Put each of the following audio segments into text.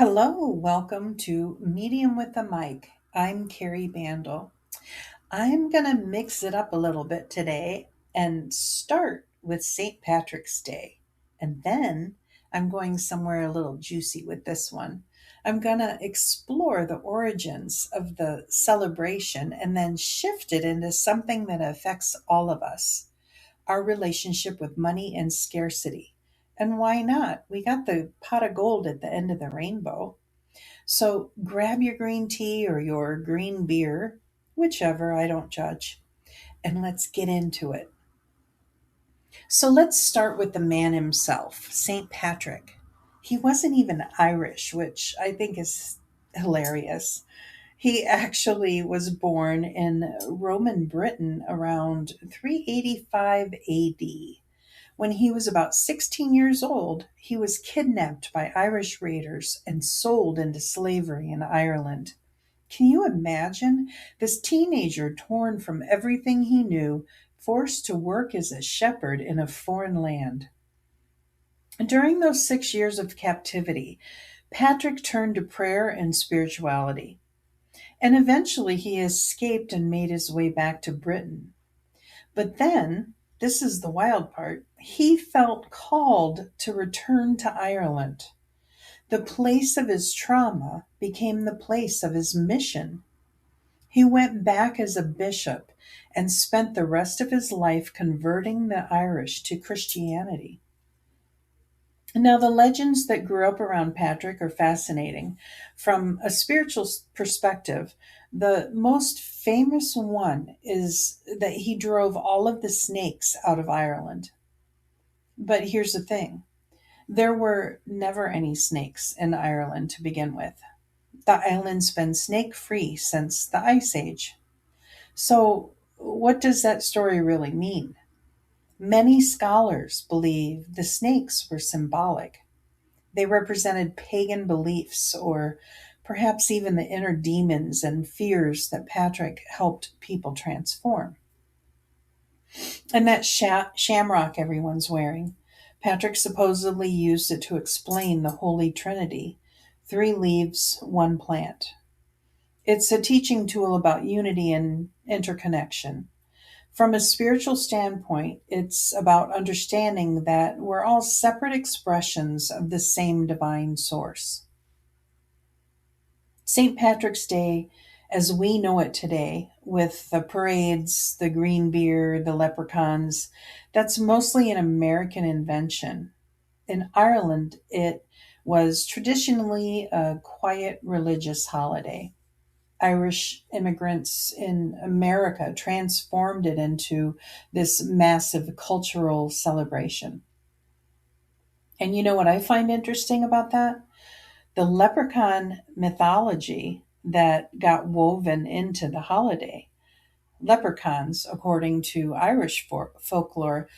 Hello, welcome to Medium with the Mic. I'm Kari Bandel. I'm going to mix it up a little bit today and start with St. Patrick's Day. And then I'm going somewhere a little juicy with this one. I'm going to explore the origins of the celebration and then shift it into something that affects all of us, our relationship with money and scarcity. And why not? We got the pot of gold at the end of the rainbow. So grab your green tea or your green beer, whichever, I don't judge, and let's get into it. So let's start with the man himself, St. Patrick. He wasn't even Irish, which I think is hilarious. He actually was born in Roman Britain around 385 AD. When he was about 16 years old, he was kidnapped by Irish raiders and sold into slavery in Ireland. Can you imagine this teenager torn from everything he knew, forced to work as a shepherd in a foreign land? During those 6 years of captivity, Patrick turned to prayer and spirituality, and eventually he escaped and made his way back to Britain. But then, this is the wild part, he felt called to return to Ireland. The place of his trauma became the place of his mission. He went back as a bishop and spent the rest of his life converting the Irish to Christianity. Now, the legends that grew up around Patrick are fascinating. From a spiritual perspective, the most famous one is that he drove all of the snakes out of Ireland. But here's the thing, there were never any snakes in Ireland to begin with. The island's been snake free since the Ice Age. So, what does that story really mean? Many scholars believe the snakes were symbolic. They represented pagan beliefs or perhaps even the inner demons and fears that Patrick helped people transform. And that shamrock everyone's wearing, Patrick supposedly used it to explain the Holy Trinity: three leaves, one plant. It's a teaching tool about unity and interconnection. From a spiritual standpoint, it's about understanding that we're all separate expressions of the same divine source. St. Patrick's Day, as we know it today, with the parades, the green beer, the leprechauns, that's mostly an American invention. In Ireland, it was traditionally a quiet religious holiday. Irish immigrants in America transformed it into this massive cultural celebration. And you know what I find interesting about that? The leprechaun mythology that got woven into the holiday. Leprechauns, according to Irish folklore,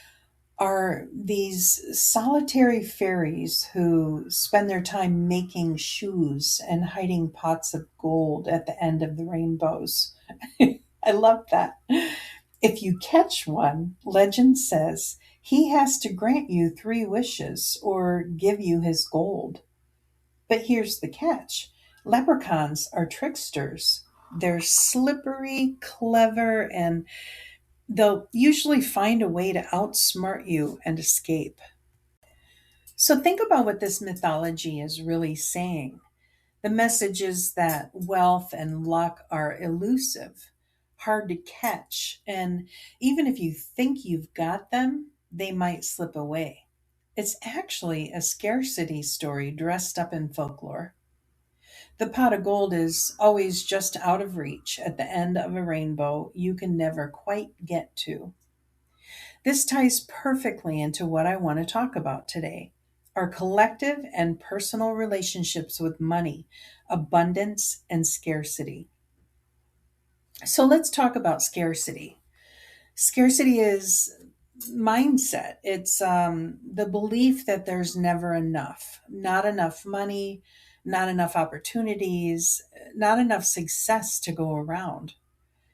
are these solitary fairies who spend their time making shoes and hiding pots of gold at the end of the rainbows. I love that. If you catch one, legend says he has to grant you three wishes or give you his gold. But here's the catch, leprechauns are tricksters. They're slippery, clever, and they'll usually find a way to outsmart you and escape. So think about what this mythology is really saying. The message is that wealth and luck are elusive, hard to catch, and even if you think you've got them, they might slip away. It's actually a scarcity story dressed up in folklore. The pot of gold is always just out of reach at the end of a rainbow you can never quite get to. This ties perfectly into what I want to talk about today: our collective and personal relationships with money, abundance, and scarcity. So let's talk about scarcity. Scarcity is mindset. It's the belief that there's never enough, not enough money, not enough opportunities, not enough success to go around.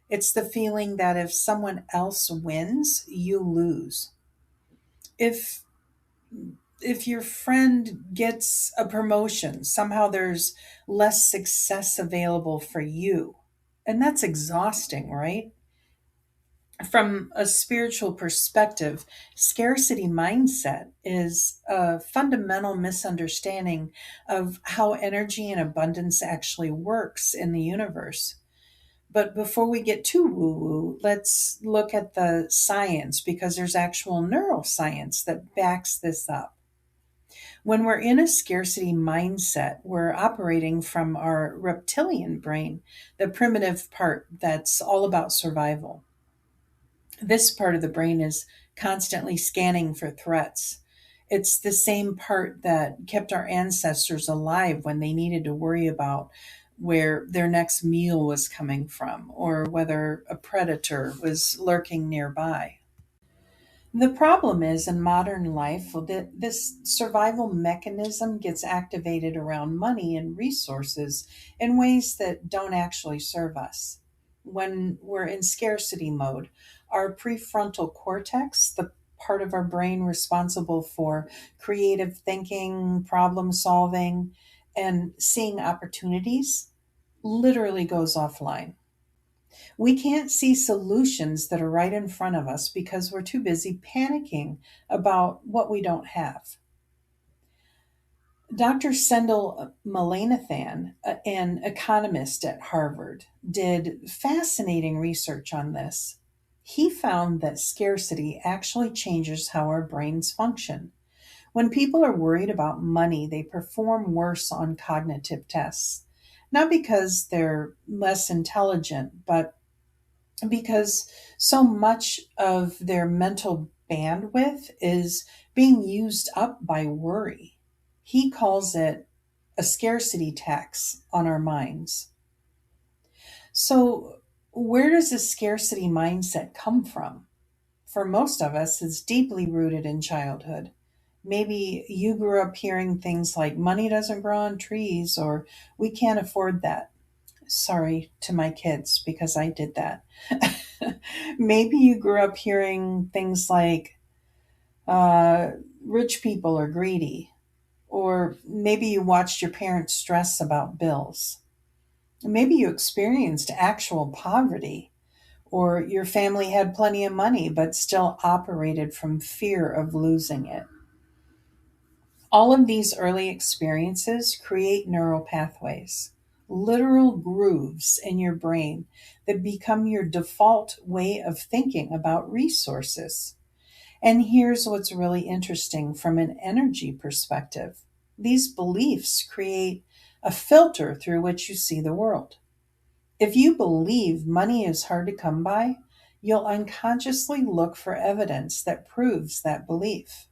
It's the feeling that if someone else wins, you lose. If If your friend gets a promotion, somehow there's less success available for you. And that's exhausting, right? From a spiritual perspective, scarcity mindset is a fundamental misunderstanding of how energy and abundance actually works in the universe. But before we get too woo woo, let's look at the science because there's actual neuroscience that backs this up. When we're in a scarcity mindset, we're operating from our reptilian brain, the primitive part that's all about survival. This part of the brain is constantly scanning for threats. It's the same part that kept our ancestors alive when they needed to worry about where their next meal was coming from or whether a predator was lurking nearby. The problem is in modern life that this survival mechanism gets activated around money and resources in ways that don't actually serve us. When we're in scarcity mode, our prefrontal cortex, the part of our brain responsible for creative thinking, problem solving, and seeing opportunities, literally goes offline. We can't see solutions that are right in front of us because we're too busy panicking about what we don't have. Dr. Sendel Mullainathan, an economist at Harvard, did fascinating research on this. He found that scarcity actually changes how our brains function. When people are worried about money, they perform worse on cognitive tests. Not because they're less intelligent, but because so much of their mental bandwidth is being used up by worry. He calls it a scarcity tax on our minds. So, where does this scarcity mindset come from? For most of us, it's deeply rooted in childhood. Maybe you grew up hearing things like money doesn't grow on trees or we can't afford that. Sorry to my kids because I did that. Maybe you grew up hearing things like uh, rich people are greedy, or maybe you watched your parents stress about bills. Maybe you experienced actual poverty, or your family had plenty of money but still operated from fear of losing it. All of these early experiences create neural pathways, literal grooves in your brain that become your default way of thinking about resources. And here's what's really interesting from an energy perspective: these beliefs create a filter through which you see the world. If you believe money is hard to come by, you'll unconsciously look for evidence that proves that belief.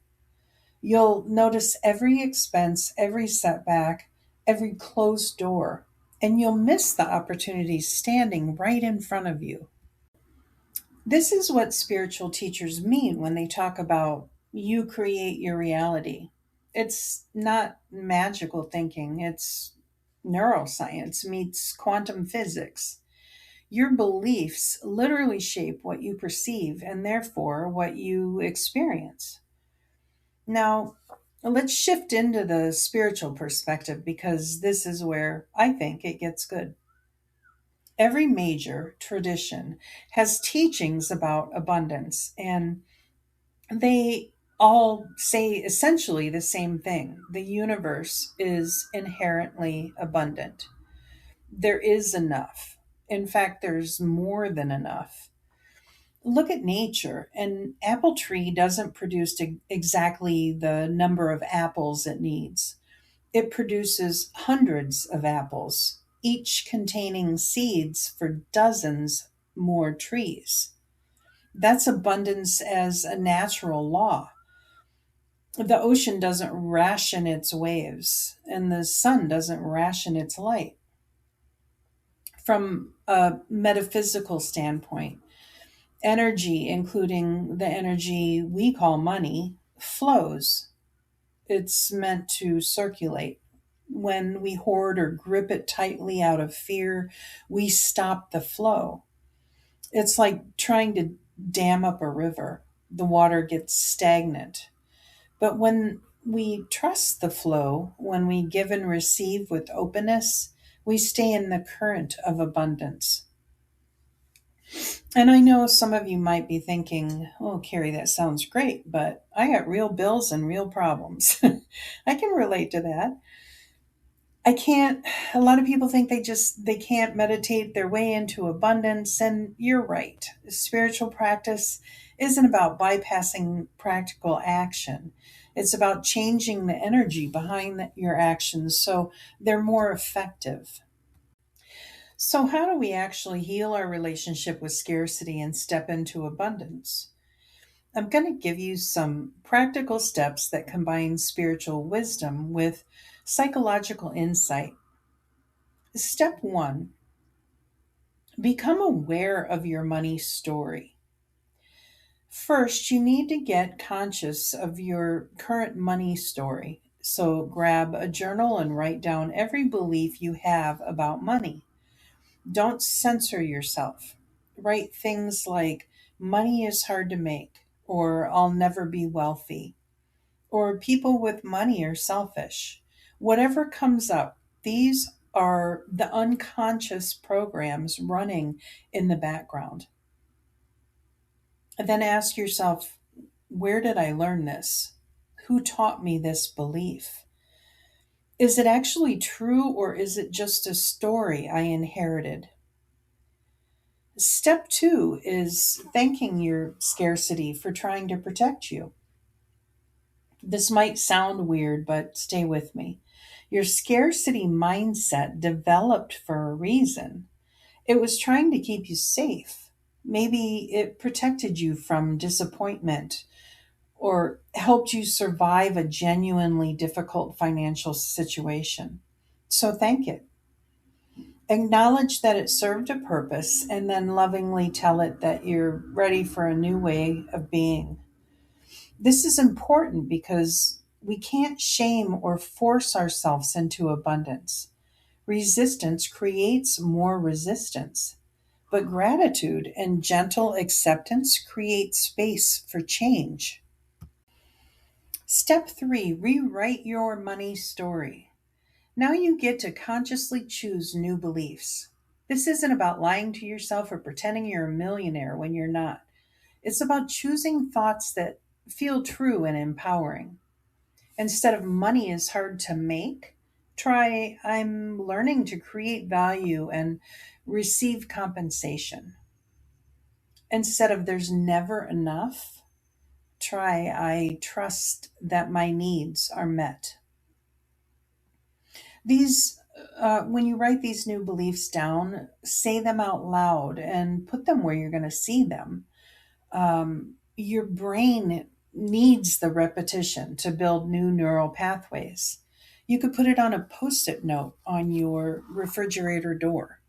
You'll notice every expense, every setback, every closed door, and you'll miss the opportunities standing right in front of you. This is what spiritual teachers mean when they talk about you create your reality. It's not magical thinking, it's neuroscience meets quantum physics. Your beliefs literally shape what you perceive and therefore what you experience. Now, let's shift into the spiritual perspective because this is where I think it gets good. Every major tradition has teachings about abundance, and they all say essentially the same thing. The universe is inherently abundant. There is enough. In fact, there's more than enough. Look at nature. An apple tree doesn't produce exactly the number of apples it needs. It produces hundreds of apples, each containing seeds for dozens more trees. That's abundance as a natural law. The ocean doesn't ration its waves, and the sun doesn't ration its light. From a metaphysical standpoint, energy, including the energy we call money, flows. It's meant to circulate. When we hoard or grip it tightly out of fear, we stop the flow. It's like trying to dam up a river. The water gets stagnant. But when we trust the flow, when we give and receive with openness, we stay in the current of abundance. And I know some of you might be thinking, oh, Carrie, that sounds great, but I got real bills and real problems. I can relate to that. I can't, a lot of people think they can't meditate their way into abundance. And you're right. Spiritual practice isn't about bypassing practical action. It's about changing the energy behind your actions so they're more effective. So, how do we actually heal our relationship with scarcity and step into abundance? I'm going to give you some practical steps that combine spiritual wisdom with psychological insight. Step one, become aware of your money story. First, you need to get conscious of your current money story. So, grab a journal and write down every belief you have about money. Don't censor yourself. Write things like, money is hard to make, or I'll never be wealthy, or people with money are selfish. Whatever comes up, these are the unconscious programs running in the background. And then ask yourself, where did I learn this? Who taught me this belief? Is it actually true, or is it just a story I inherited? Step two is thanking your scarcity for trying to protect you. This might sound weird, but stay with me. Your scarcity mindset developed for a reason. It was trying to keep you safe. Maybe it protected you from disappointment or helped you survive a genuinely difficult financial situation. So thank it. Acknowledge that it served a purpose and then lovingly tell it that you're ready for a new way of being. This is important because we can't shame or force ourselves into abundance. Resistance creates more resistance, but gratitude and gentle acceptance create space for change. Step three, rewrite your money story. Now you get to consciously choose new beliefs. This isn't about lying to yourself or pretending you're a millionaire when you're not. It's about choosing thoughts that feel true and empowering. Instead of money is hard to make, try I'm learning to create value and receive compensation. Instead of there's never enough, try I trust that my needs are met. These, when you write these new beliefs down, say them out loud and put them where you're going to see them. Your brain needs the repetition to build new neural pathways. You could put it on a post it note on your refrigerator door.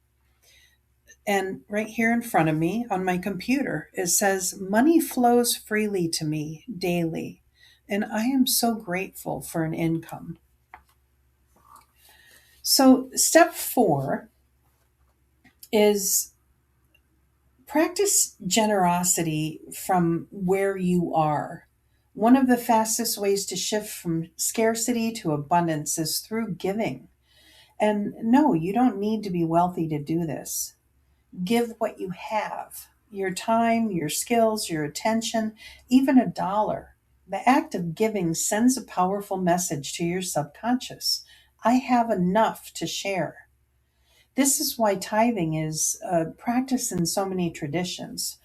And right here in front of me on my computer, it says, money flows freely to me daily. And I am so grateful for an income. So, step four is practice generosity from where you are. One of the fastest ways to shift from scarcity to abundance is through giving. And no, you don't need to be wealthy to do this. Give what you have, your time, your skills, your attention, even a dollar. The act of giving sends a powerful message to your subconscious. I have enough to share. This is why tithing is practiced in so many traditions.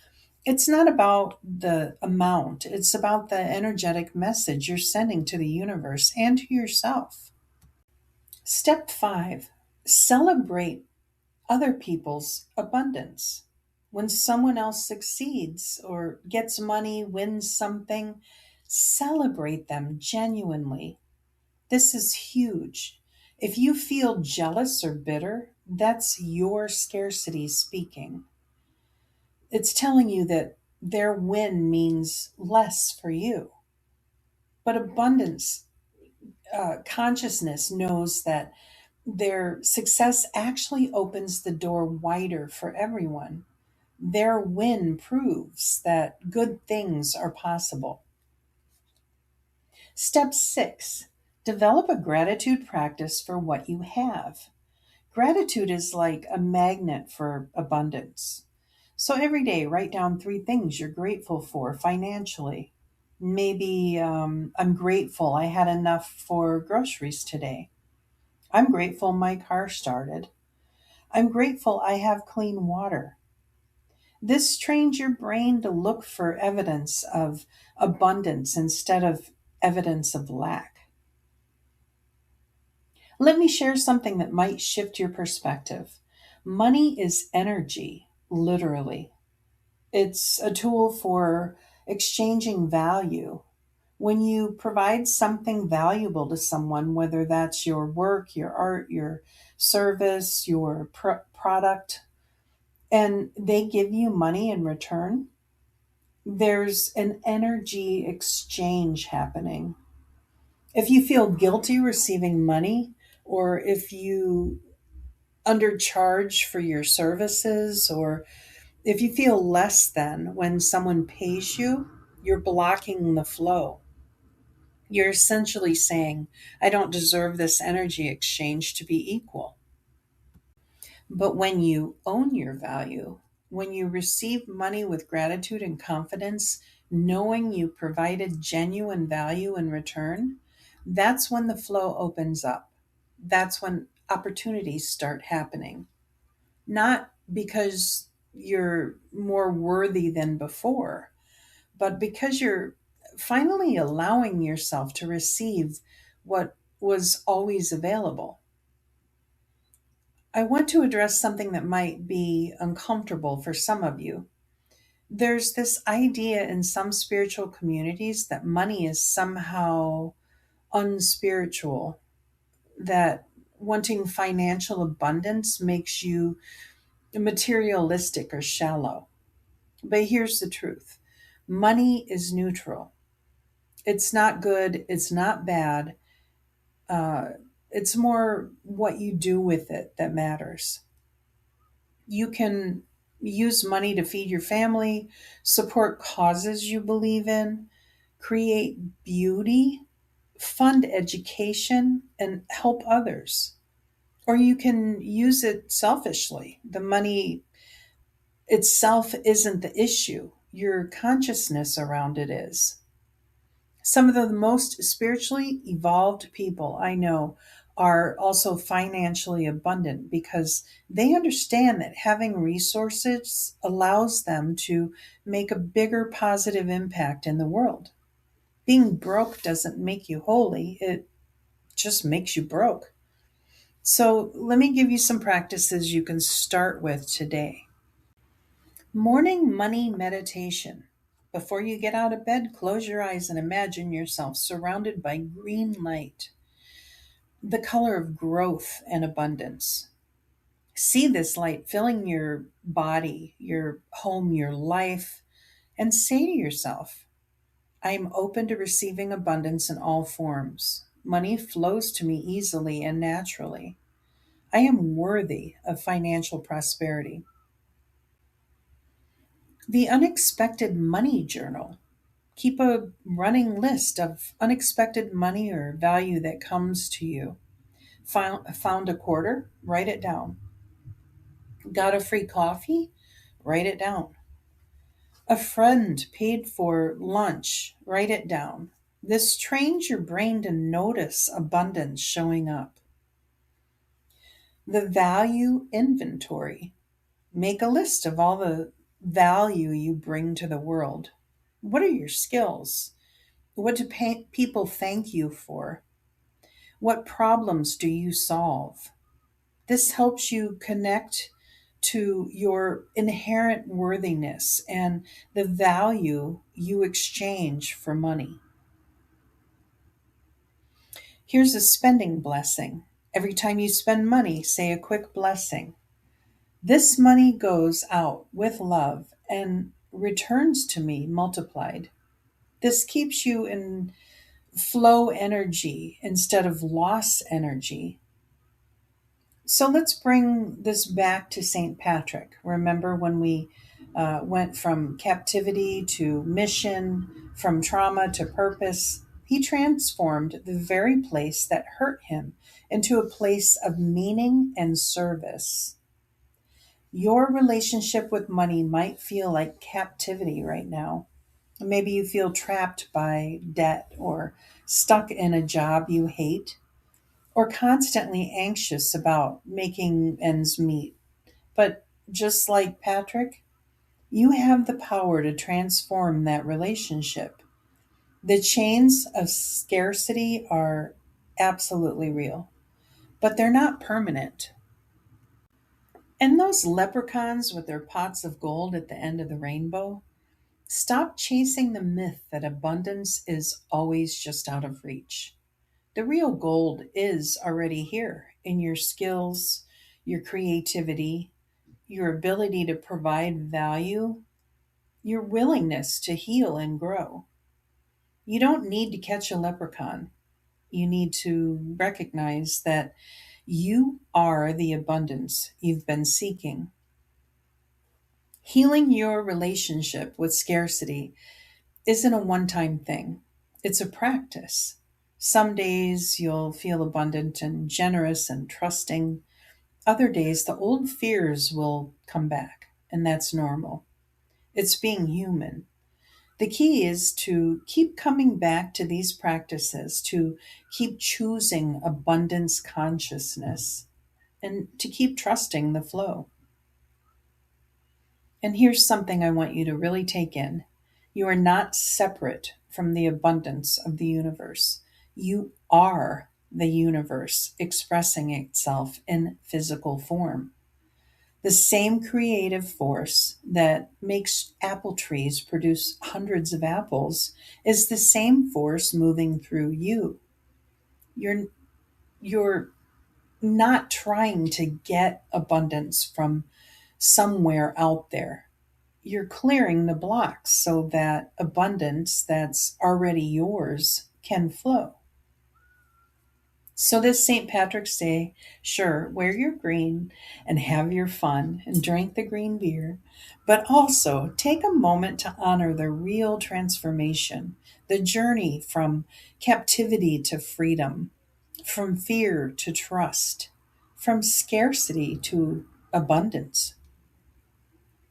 It's not about the amount, it's about the energetic message you're sending to the universe and to yourself. Step five, celebrate other people's abundance. When someone else succeeds or gets money, wins something, celebrate them genuinely. This is huge. If you feel jealous or bitter, that's your scarcity speaking. It's telling you that their win means less for you. But abundance consciousness knows that their success actually opens the door wider for everyone. Their win proves that good things are possible. Step 6, develop a gratitude practice for what you have. Gratitude is like a magnet for abundance. So every day, write down 3 things you're grateful for financially. Maybe I'm grateful I had enough for groceries today. I'm grateful my car started. I'm grateful I have clean water. This trains your brain to look for evidence of abundance instead of evidence of lack. Let me share something that might shift your perspective. Money is energy, literally. It's a tool for exchanging value. When you provide something valuable to someone, whether that's your work, your art, your service, your product, and they give you money in return, there's an energy exchange happening. If you feel guilty receiving money, or if you undercharge for your services, or if you feel less than when someone pays you, you're blocking the flow. You're essentially saying, I don't deserve this energy exchange to be equal. But when you own your value, when you receive money with gratitude and confidence, knowing you provided genuine value in return, that's when the flow opens up. That's when opportunities start happening. Not because you're more worthy than before, but because you're finally allowing yourself to receive what was always available. I want to address something that might be uncomfortable for some of you. There's this idea in some spiritual communities that money is somehow unspiritual, that wanting financial abundance makes you materialistic or shallow. But here's the truth: money is neutral. It's not good, it's not bad. Uh, it's more what you do with it that matters. You can use money to feed your family, support causes you believe in, create beauty, fund education, and help others. Or you can use it selfishly. The money itself isn't the issue, your consciousness around it is. Some of the most spiritually evolved people I know are also financially abundant because they understand that having resources allows them to make a bigger positive impact in the world. Being broke doesn't make you holy, it just makes you broke. So, let me give you some practices you can start with today. Morning money meditation. Before you get out of bed, close your eyes and imagine yourself surrounded by green light, the color of growth and abundance. See this light filling your body, your home, your life, and say to yourself, I am open to receiving abundance in all forms. Money flows to me easily and naturally. I am worthy of financial prosperity. The unexpected money journal. Keep a running list of unexpected money or value that comes to you. Found a quarter? Write it down. Got a free coffee? Write it down. A friend paid for lunch? Write it down. This trains your brain to notice abundance showing up. The value inventory. Make a list of all the value you bring to the world. What are your skills? What do people thank you for? What problems do you solve? This helps you connect to your inherent worthiness and the value you exchange for money. Here's a spending blessing. Every time you spend money, say a quick blessing. This money goes out with love and returns to me multiplied. This keeps you in flow energy instead of loss energy. So let's bring this back to St. Patrick. Remember when we went from captivity to mission, from trauma to purpose? He transformed the very place that hurt him into a place of meaning and service. Your relationship with money might feel like captivity right now. Maybe you feel trapped by debt or stuck in a job you hate or constantly anxious about making ends meet. But just like Patrick, you have the power to transform that relationship. The chains of scarcity are absolutely real, but they're not permanent. And those leprechauns with their pots of gold at the end of the rainbow, stop chasing the myth that abundance is always just out of reach. The real gold is already here in your skills, your creativity, your ability to provide value, your willingness to heal and grow. You don't need to catch a leprechaun. You need to recognize that you are the abundance you've been seeking. Healing your relationship with scarcity isn't a one time thing, it's a practice. Some days you'll feel abundant and generous and trusting. Other days, the old fears will come back, and that's normal. It's being human. The key is to keep coming back to these practices, to keep choosing abundance consciousness, and to keep trusting the flow. And here's something I want you to really take in. You are not separate from the abundance of the universe. You are the universe expressing itself in physical form. The same creative force that makes apple trees produce hundreds of apples is the same force moving through you. You're you're not trying to get abundance from somewhere out there. You're clearing the blocks so that abundance that's already yours can flow. So, this St. Patrick's Day, sure, wear your green and have your fun and drink the green beer, but also take a moment to honor the real transformation, the journey from captivity to freedom, from fear to trust, from scarcity to abundance.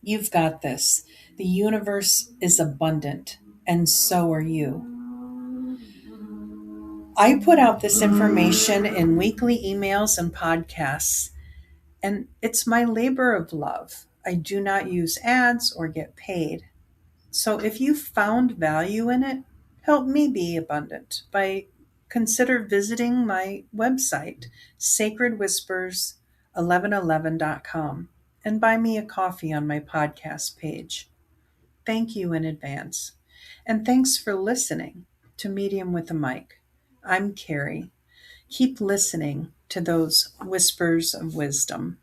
You've got this. The universe is abundant, and so are you. I put out this information in weekly emails and podcasts, and it's my labor of love. I do not use ads or get paid. So if you found value in it, help me be abundant by consider visiting my website, sacredwhispers1111.com, and buy me a coffee on my podcast page. Thank you in advance. And thanks for listening to Medium with a Mic. I'm Kari. Keep listening to those whispers of wisdom.